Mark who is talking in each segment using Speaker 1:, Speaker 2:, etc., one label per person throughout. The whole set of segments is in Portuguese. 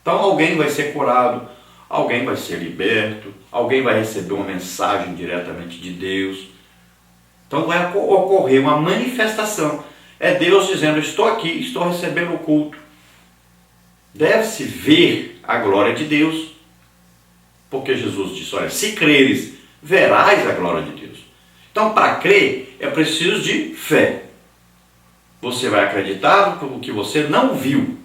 Speaker 1: Então alguém vai ser curado, alguém vai ser liberto, alguém vai receber uma mensagem diretamente de Deus. Então vai ocorrer uma manifestação. É Deus dizendo, estou aqui, estou recebendo o culto. Deve-se ver a glória de Deus. Porque Jesus disse, olha, se creres, verás a glória de Deus. Então para crer é preciso de fé. Você vai acreditar no que você não viu.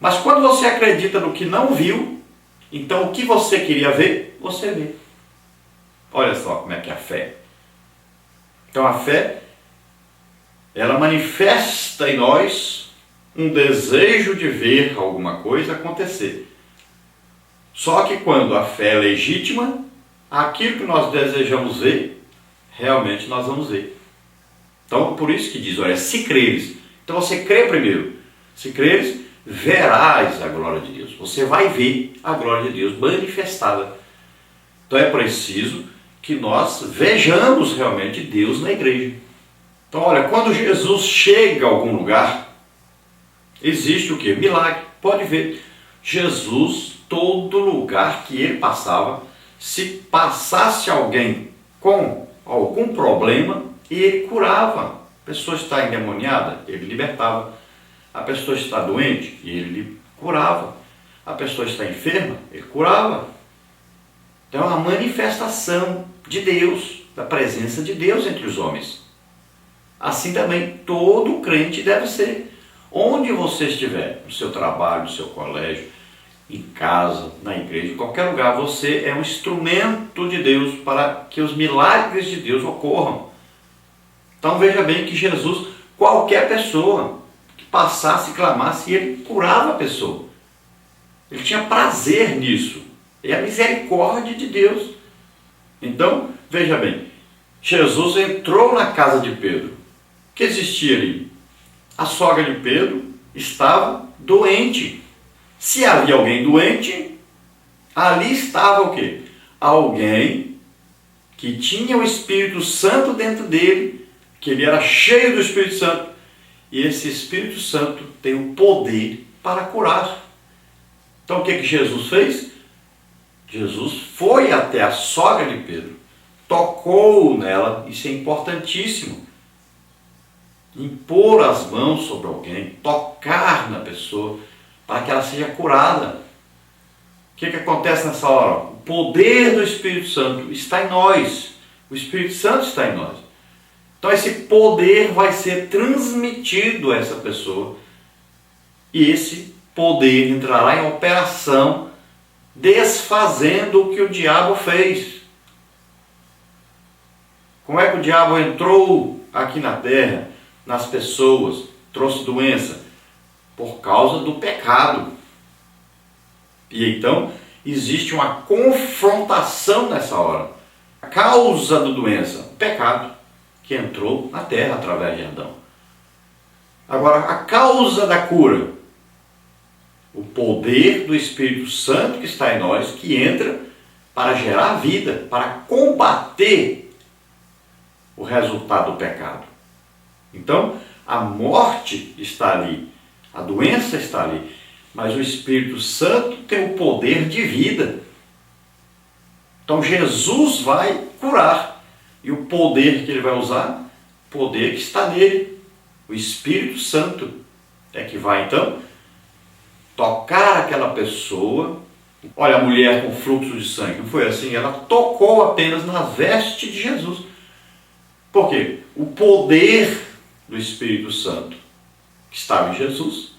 Speaker 1: Mas quando você acredita no que não viu, então o que você queria ver, você vê. Olha só como é que é a fé. Então a fé, ela manifesta em nós um desejo de ver alguma coisa acontecer. Só que quando a fé é legítima, aquilo que nós desejamos ver, realmente nós vamos ver. Então por isso que diz, olha, se creres. Então você crê primeiro. Se creres, verás a glória de Deus. Você vai ver a glória de Deus manifestada. Então é preciso que nós vejamos realmente Deus na igreja. Então olha, quando Jesus chega a algum lugar, existe o quê? Milagre. Pode ver. Jesus, todo lugar que ele passava, se passasse alguém com algum problema, ele curava. A pessoa está endemoniada, ele libertava. A pessoa está doente, ele curava. A pessoa está enferma, ele curava. Então é uma manifestação de Deus, da presença de Deus entre os homens. Assim também todo crente deve ser. Onde você estiver, no seu trabalho, no seu colégio, em casa, na igreja, em qualquer lugar, você é um instrumento de Deus para que os milagres de Deus ocorram. Então veja bem que Jesus, qualquer pessoa que passasse e clamasse, ele curava a pessoa. Ele tinha prazer nisso. É a misericórdia de Deus. Então, veja bem, Jesus entrou na casa de Pedro. O que existia ali? A sogra de Pedro estava doente. Se havia alguém doente, ali estava o quê? Alguém que tinha o Espírito Santo dentro dele, que ele era cheio do Espírito Santo. E esse Espírito Santo tem o poder para curar. Então o que Jesus fez? Jesus foi até a sogra de Pedro, tocou nela, isso é importantíssimo. Impor as mãos sobre alguém, tocar na pessoa, para que ela seja curada. O que acontece nessa hora? O poder do Espírito Santo está em nós. O Espírito Santo está em nós. Então esse poder vai ser transmitido a essa pessoa. E esse poder entrará em operação, desfazendo o que o diabo fez. Como é que o diabo entrou aqui na terra, nas pessoas, trouxe doença? Por causa do pecado. E então existe uma confrontação nessa hora. A causa da doença, o pecado, que entrou na terra através de Adão. Agora, a causa da cura, o poder do Espírito Santo que está em nós, que entra para gerar vida, para combater o resultado do pecado. Então, a morte está ali, a doença está ali, mas o Espírito Santo tem o poder de vida. Então Jesus vai curar, e o poder que ele vai usar, o poder que está nele, o Espírito Santo, é que vai então tocar aquela pessoa. Olha, a mulher com fluxo de sangue, não foi assim? Ela tocou apenas na veste de Jesus. Por quê? O poder do Espírito Santo que estava em Jesus,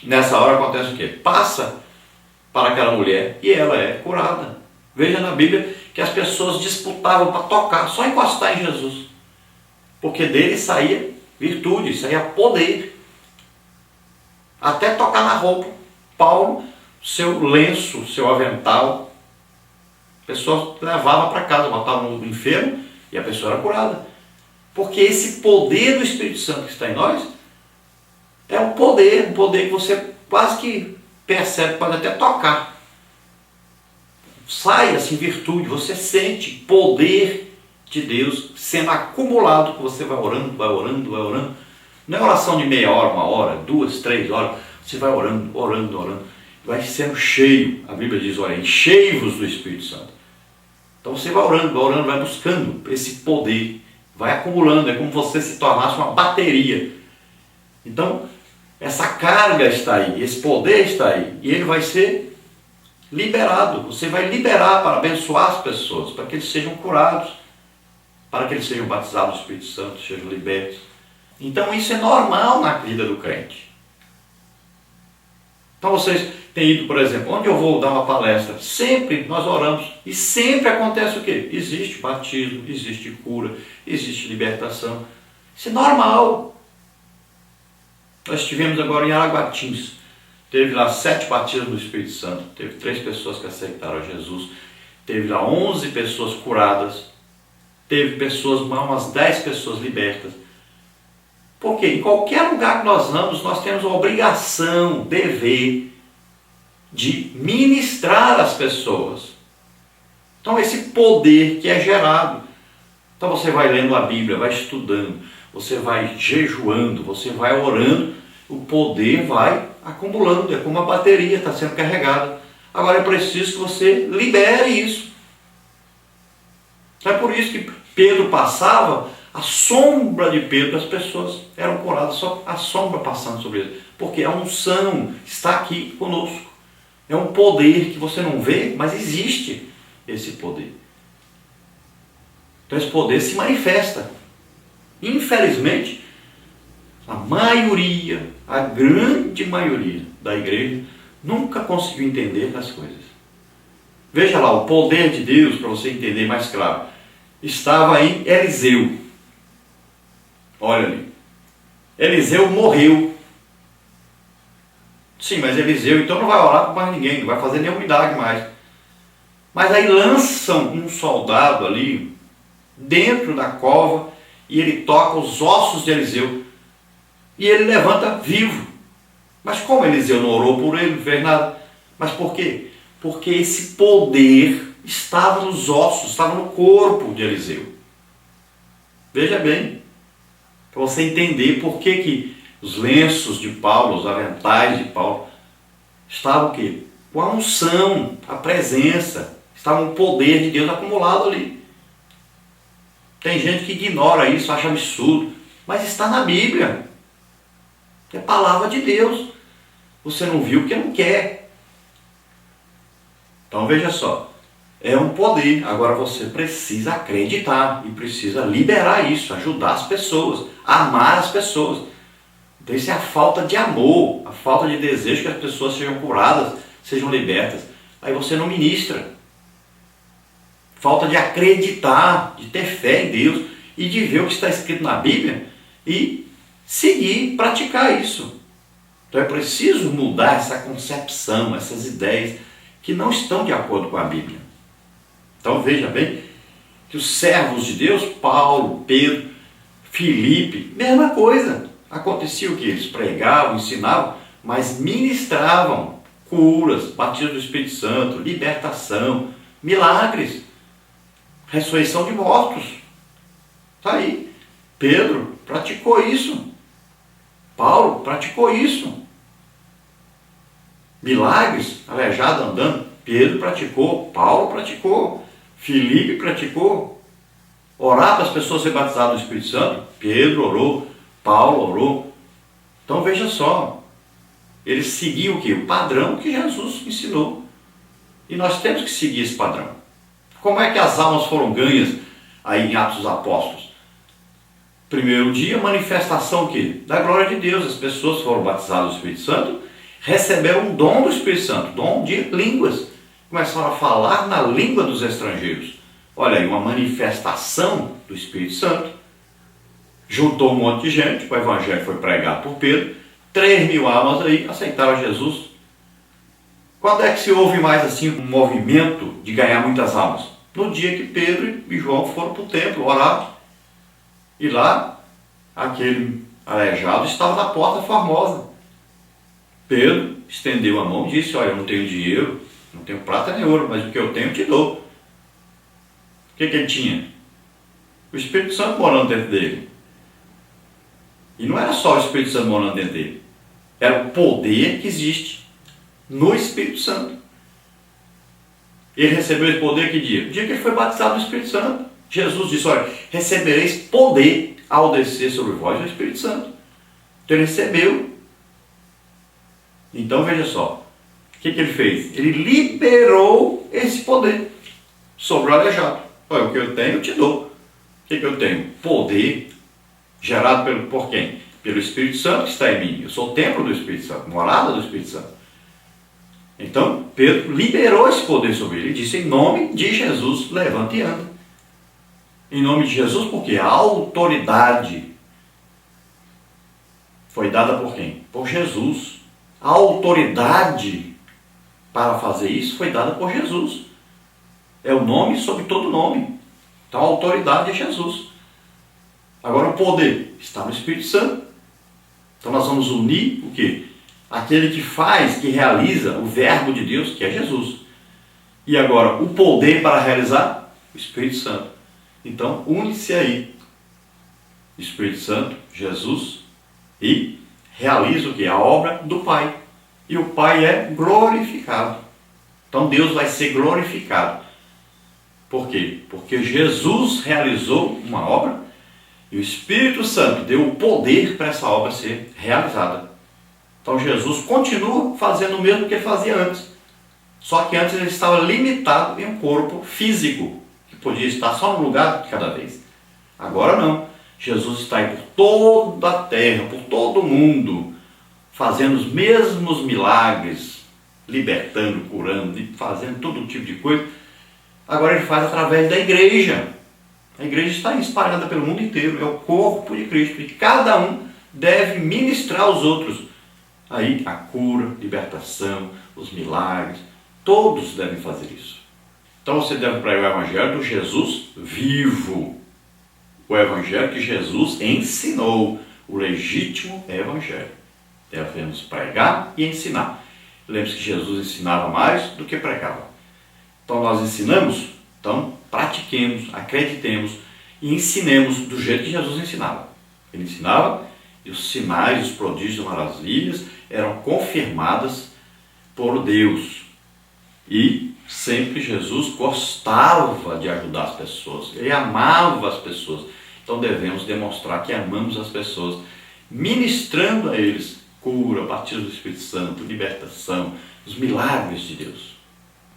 Speaker 1: nessa hora acontece o quê? Passa para aquela mulher e ela é curada. Veja na Bíblia que as pessoas disputavam para tocar, só encostar em Jesus, porque dele saía virtude, saía poder, até tocar na roupa. Paulo, seu lenço, seu avental, a pessoa levava para casa, botava no enfermo e a pessoa era curada. Porque esse poder do Espírito Santo que está em nós é um poder que você quase que percebe, pode até tocar. Sai assim virtude, você sente poder de Deus sendo acumulado, que você vai orando, vai orando, vai orando. Não é oração de meia hora, 1 hora, 2, 3 horas, você vai orando, orando, orando. vai sendo cheio. A Bíblia diz, olha, enchei-vos do Espírito Santo. Então você vai orando, vai buscando esse poder, vai acumulando, é como você se tornasse uma bateria. Então, essa carga está aí, esse poder está aí, e ele vai ser liberado. Você vai liberar para abençoar as pessoas, para que eles sejam curados, para que eles sejam batizados no Espírito Santo, sejam libertos. Então isso é normal na vida do crente. Então vocês têm ido, por exemplo, onde eu vou dar uma palestra, sempre nós oramos e sempre acontece o quê? Existe batismo, existe cura, existe libertação. Isso é normal. Nós estivemos agora em Araguatins, teve lá 7 batismos do Espírito Santo, teve 3 pessoas que aceitaram Jesus, teve lá 11 pessoas curadas, teve pessoas, umas 10 pessoas libertas. Porque em qualquer lugar que nós vamos, nós temos a obrigação, dever de ministrar as pessoas. Então esse poder que é gerado. Então você vai lendo a Bíblia, vai estudando, você vai jejuando, você vai orando, o poder vai acumulando, é como uma bateria, está sendo carregada. Agora é preciso que você libere isso. É por isso que Pedro passava, a sombra de Pedro, as pessoas eram curadas, só a sombra passando sobre ele. Porque a unção está aqui conosco. É um poder que você não vê, mas existe esse poder. Então esse poder se manifesta. Infelizmente, a maioria, a grande maioria da igreja nunca conseguiu entender as coisas. Veja lá, o poder de Deus, para você entender mais claro, estava em Eliseu. Olha ali. Eliseu morreu. Sim, mas Eliseu então não vai orar por mais ninguém, não vai fazer nenhum milagre mais. Mas aí lançam um soldado ali dentro da cova e ele toca os ossos de Eliseu. E ele levanta vivo. Mas como Eliseu não orou por ele, não fez nada? Mas por quê? Porque esse poder estava nos ossos, estava no corpo de Eliseu. Veja bem, para você entender por que os lenços de Paulo, os aventais de Paulo, estavam o quê? Com a unção, a presença, estava o poder de Deus acumulado ali. Tem gente que ignora isso, acha absurdo, mas está na Bíblia. É palavra de Deus. Você não viu porque não quer. Então veja só, é um poder. Agora você precisa acreditar e precisa liberar isso, ajudar as pessoas, amar as pessoas. Então isso é a falta de amor, a falta de desejo que as pessoas sejam curadas, sejam libertas. Aí você não ministra. Falta de acreditar, de ter fé em Deus e de ver o que está escrito na Bíblia e seguir, praticar isso. Então é preciso mudar essa concepção, essas ideias que não estão de acordo com a Bíblia. Então veja bem que os servos de Deus, Paulo, Pedro, Filipe, mesma coisa. Acontecia o que? Eles pregavam, ensinavam, mas ministravam curas, batismo do Espírito Santo, libertação, milagres, ressurreição de mortos. Está aí. Pedro praticou isso. Paulo praticou isso. Milagres, aleijado andando, Pedro praticou, Paulo praticou, Filipe praticou. Orar para as pessoas serem batizadas no Espírito Santo, Pedro orou, Paulo orou. Então veja só, eles seguiam o quê? O padrão que Jesus ensinou. E nós temos que seguir esse padrão. Como é que as almas foram ganhas aí em Atos dos Apóstolos? Primeiro dia, manifestação o quê? Da glória de Deus. As pessoas foram batizadas no Espírito Santo, receberam um dom do Espírito Santo, dom de línguas. Começaram a falar na língua dos estrangeiros. Olha aí, uma manifestação do Espírito Santo. Juntou um monte de gente, o evangelho foi pregado por Pedro, 3.000 almas aí aceitaram Jesus. Quando é que se ouve mais assim um movimento de ganhar muitas almas? No dia que Pedro e João foram para o templo orar. E lá, aquele aleijado estava na porta formosa. Pedro estendeu a mão e disse, olha, eu não tenho dinheiro, não tenho prata nem ouro, mas o que eu tenho eu te dou. O que ele tinha? O Espírito Santo morando dentro dele. E não era só o Espírito Santo morando dentro dele. Era o poder que existe. no Espírito Santo. Ele recebeu esse poder que dia? O dia que ele foi batizado no Espírito Santo. Jesus disse, olha, recebereis poder ao descer sobre vós o Espírito Santo. Então ele recebeu. Então veja só, o que ele fez? Ele liberou esse poder sobre o aleijado. Olha, o que eu tenho eu te dou. O que eu tenho? Poder gerado por quem? Pelo Espírito Santo que está em mim. Eu sou o templo do Espírito Santo, morada do Espírito Santo. Então, Pedro liberou esse poder sobre ele e disse, em nome de Jesus, levanta e anda. Em nome de Jesus, porque a autoridade foi dada por quem? Por Jesus. A autoridade para fazer isso foi dada por Jesus. É o nome sobre todo nome. Então a autoridade é Jesus. Agora o poder está no Espírito Santo. Então nós vamos unir o quê? Aquele que faz, que realiza o verbo de Deus, que é Jesus. E agora o poder para realizar? O Espírito Santo. Então une-se aí. Espírito Santo, Jesus, e realiza o quê? A obra do Pai. E o Pai é glorificado. Então Deus vai ser glorificado. Por quê? Porque Jesus realizou uma obra e o Espírito Santo deu o poder para essa obra ser realizada. Então Jesus continua fazendo o mesmo que ele fazia antes. Só que antes ele estava limitado em um corpo físico, que podia estar só num lugar de cada vez. Agora não. Jesus está aí por toda a terra, por todo o mundo, fazendo os mesmos milagres, libertando, curando, fazendo todo tipo de coisa. Agora ele faz através da igreja. A igreja está espalhada pelo mundo inteiro, é o corpo de Cristo. E cada um deve ministrar aos outros. Aí a cura, libertação, os milagres, todos devem fazer isso. Então você deve pregar o evangelho do Jesus vivo. O evangelho que Jesus ensinou, o legítimo evangelho. Devemos pregar e ensinar. Lembre-se que Jesus ensinava mais do que pregava. Então nós ensinamos, então pratiquemos, acreditemos e ensinemos do jeito que Jesus ensinava. Ele ensinava e os sinais, os prodígios, as maravilhas eram confirmadas por Deus. E sempre Jesus gostava de ajudar as pessoas, ele amava as pessoas. Então devemos demonstrar que amamos as pessoas, ministrando a eles cura, batismo do Espírito Santo, libertação, os milagres de Deus.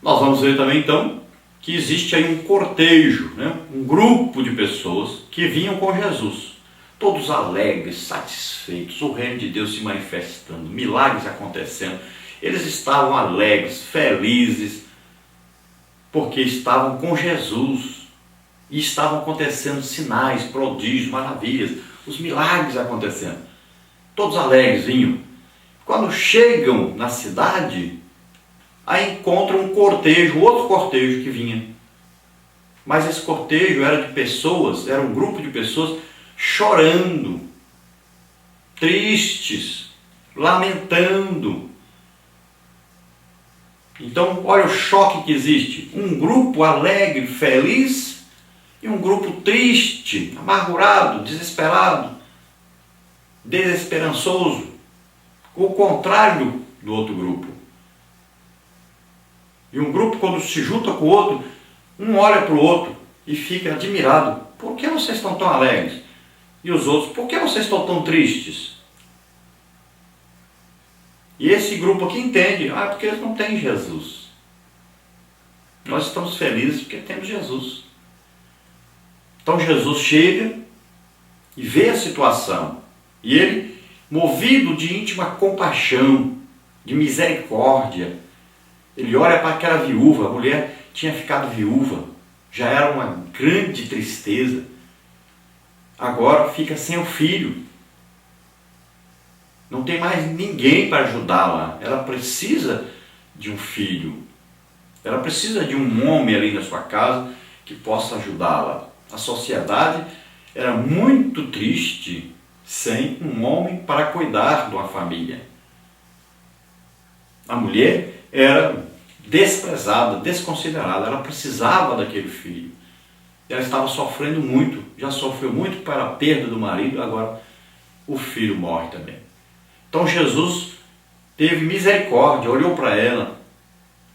Speaker 1: Nós vamos ver também então que existe aí um cortejo, um grupo de pessoas que vinham com Jesus, todos alegres, satisfeitos, o reino de Deus se manifestando, milagres acontecendo. Eles estavam alegres, felizes, porque estavam com Jesus e estavam acontecendo sinais, prodígios, maravilhas, os milagres acontecendo. Todos alegres vinham. Quando chegam na cidade, aí encontram um cortejo, outro cortejo que vinha. Mas esse cortejo era de pessoas, era um grupo de pessoas chorando, tristes, lamentando. Então, olha o choque que existe. Um grupo alegre, feliz, e um grupo triste, amargurado, desesperado, desesperançoso. O contrário do outro grupo. E um grupo, quando se junta com o outro, um olha para o outro e fica admirado. Por que vocês estão tão alegres? E os outros, por que vocês estão tão tristes? E esse grupo aqui entende, porque eles não têm Jesus. Nós estamos felizes porque temos Jesus. Então Jesus chega e vê a situação. E ele, movido de íntima compaixão, de misericórdia, ele olha para aquela viúva, a mulher tinha ficado viúva, já era uma grande tristeza. Agora fica sem o filho. Não tem mais ninguém para ajudá-la. Ela precisa de um filho. Ela precisa de um homem ali na sua casa que possa ajudá-la. A sociedade era muito triste sem um homem para cuidar de uma família. A mulher era desprezada, desconsiderada. Ela precisava daquele filho. Ela estava sofrendo muito. Já sofreu muito para a perda do marido. Agora o filho morre também. Então Jesus teve misericórdia, olhou para ela